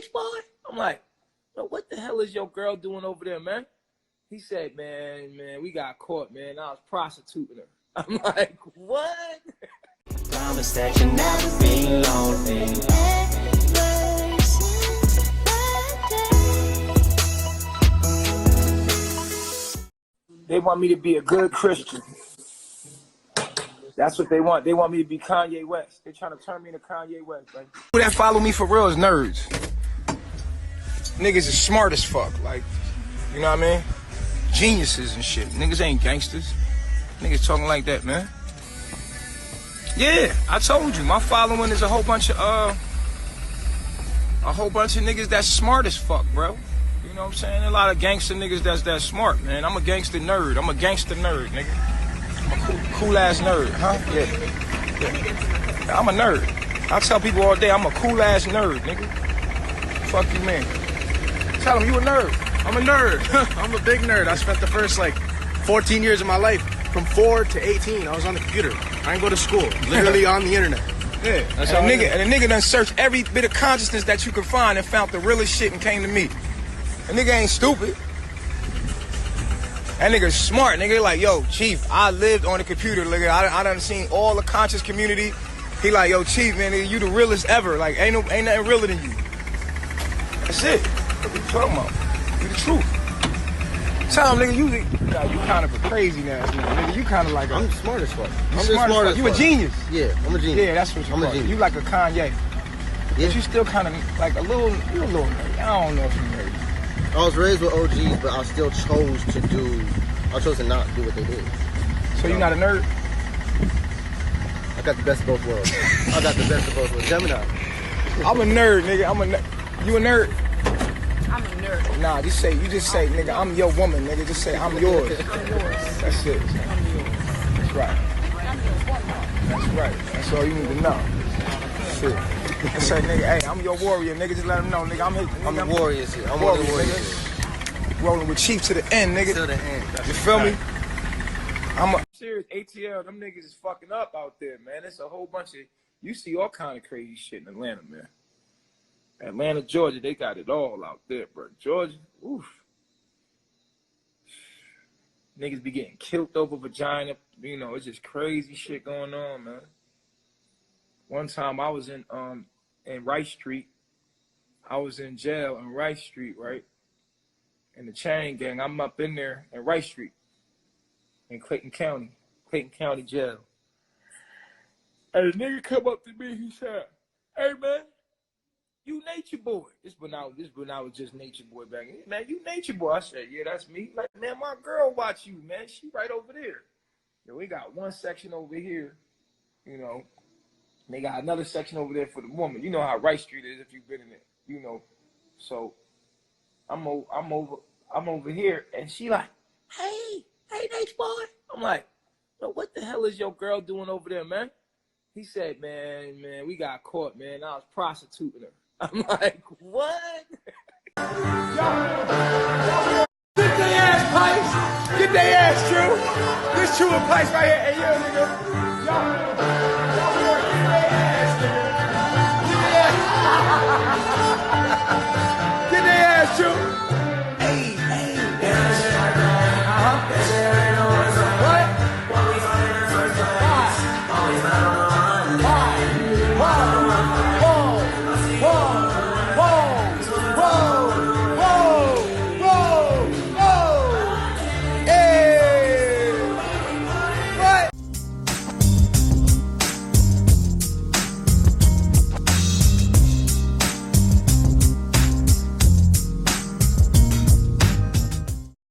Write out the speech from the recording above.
H boy? I'm like, yo, what the hell is your girl doing over there, man? He said, man, we got caught, man. I was prostituting her. I'm like, what? Promise that you never be lonely. They want me to be a good Christian. That's what they want. They want me to be Kanye West. They're trying to turn me into Kanye West, right? People that follow me for real is nerds. Niggas is smart as fuck. Like, you know what I mean? Geniuses and shit. Niggas ain't gangsters. Niggas talking like that, man. Yeah, I told you. My following is a whole bunch of niggas that's smart as fuck, bro. You know what I'm saying? A lot of gangster niggas that's that smart, man. I'm a gangster nerd. I'm a gangster nerd, nigga. I'm a cool ass nerd, huh? Yeah. I'm a nerd. I tell people all day I'm a cool ass nerd, nigga. Fuck you, man. Tell them you a nerd. I'm a nerd. I'm a big nerd. I spent the first 14 years of my life, from 4 to 18, I was on the computer. I didn't go to school. Literally on the internet. Yeah. And a nigga done searched every bit of consciousness that you could find and found the realest shit and came to me. A nigga ain't stupid. That nigga's smart. Nigga like, yo, Chief, I lived on the computer. Nigga, I done seen all the conscious community. He like, yo, Chief, man, nigga, you the realest ever. Like, ain't nothing realer than you. That's it. What you talking about? You the truth. Tell him, nigga, you kind of a crazy ass nigga. You kind of like I'm smart as fuck. I'm smart as fuck. You a genius. Yeah, I'm a genius. Yeah, that's what you're genius. You like a Kanye. Yeah. But you still kind of like a little nerdy. I don't know if you're nerdy. I was raised with OGs, but I still chose to not do what they did. So you're not a nerd? I got the best of both worlds. Gemini. I'm a nerd, nigga. You a nerd? I'm a nerd. Nah, you just say, nigga, I'm your woman, nigga. Just say, I'm yours. I'm yours. That's it. I'm yours. That's right. I'm your woman. That's right. That's all you need to know. Shit. Say, nigga, hey, I'm your warrior, nigga. Just let him know, nigga. I'm the warrior shit. I'm one of the warriors. Rolling with Chief to the end, nigga. To the end. You feel me? I'm serious. ATL, them niggas is fucking up out there, man. It's a whole bunch of, you see all kind of crazy shit in Atlanta, man. Atlanta, Georgia, they got it all out there, bro. Georgia, oof. Niggas be getting killed over vagina. You know, it's just crazy shit going on, man. One time I was in Rice Street. I was in jail in Rice Street, right? In the chain gang. I'm up in there in Rice Street in Clayton County jail. And the nigga come up to me, he said, hey, man, you Nature Boy. This when I was just Nature Boy back then. Man, you Nature Boy. I said, yeah, that's me. Like, man, my girl watch you, man. She right over there. Yo, we got one section over here, you know. They got another section over there for the woman. You know how Rice Street is if you've been in it, you know. So I'm over here, and she like, hey, Nature Boy. I'm like, yo, what the hell is your girl doing over there, man? He said, man, we got caught, man. I was prostituting her. I'm like, what? Yo, get their ass pipes. Get their ass true. This true and pipes right here. Hey, yo, nigga.